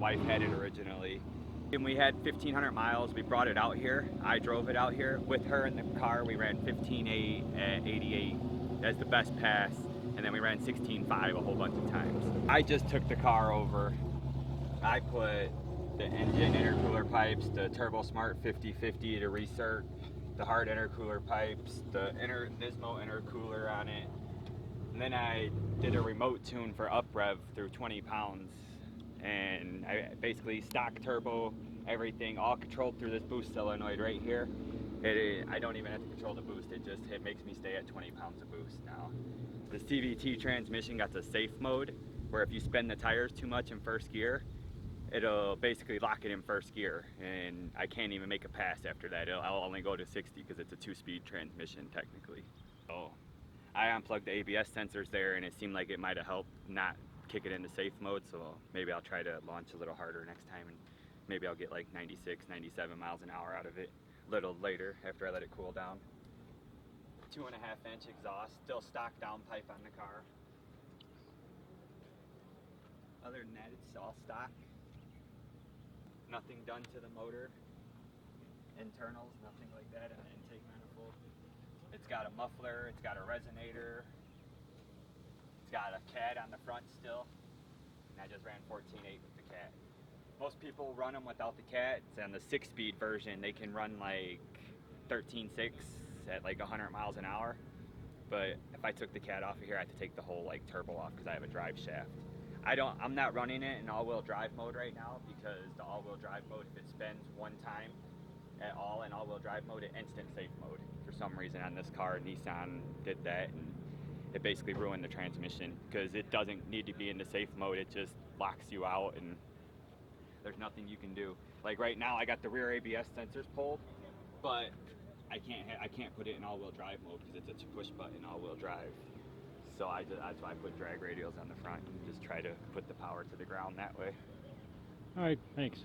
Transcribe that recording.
wife had it originally. And we had 1,500 miles. We brought it out here. I drove it out here with her in the car. We ran 15.8 at 88. That's the best pass. And then we ran 16.5 a whole bunch of times. I just took the car over. I put the engine intercooler pipes, the Turbo Smart 50/50 to recirc, the hard intercooler pipes, the Nismo intercooler on it. And then I did a remote tune for UpRev through 20 pounds. And I basically stock turbo, everything, all controlled through this boost solenoid right here. I don't even have to control the boost, it makes me stay at 20 pounds of boost now. The CVT transmission got the safe mode, where if you spin the tires too much in first gear, it'll basically lock it in first gear, and I can't even make a pass after that. I'll only go to 60 because it's a 2-speed transmission technically. So I unplugged the ABS sensors there, and it seemed like it might have helped not kick it into safe mode, so maybe I'll try to launch a little harder next time, and maybe I'll get like 96, 97 miles an hour out of it a little later after I let it cool down. 2.5-inch exhaust, still stock downpipe on the car. Other than that, it's all stock. Nothing done to the motor. Internals, nothing like that in the intake manifold. It's got a muffler, it's got a resonator. It's got a cat on the front still, and I just ran 14.8 with the cat. Most people run them without the cat. It's on the 6-speed version. They can run like 13.6 at like 100 miles an hour. But if I took the cat off of here, I have to take the whole like turbo off because I have a drive shaft. I'm not running it in all-wheel drive mode right now, because the all-wheel drive mode, if it spins one time at all in all-wheel drive mode, it instant safe mode. For some reason on this car, Nissan did that, and it basically ruined the transmission because it doesn't need to be in the safe mode. It just locks you out, and there's nothing you can do. Like right now, I got the rear ABS sensors pulled, but I can't put it in all-wheel drive mode because it's a push-button all-wheel drive. So that's why I put drag radials on the front and just try to put the power to the ground that way. All right, thanks.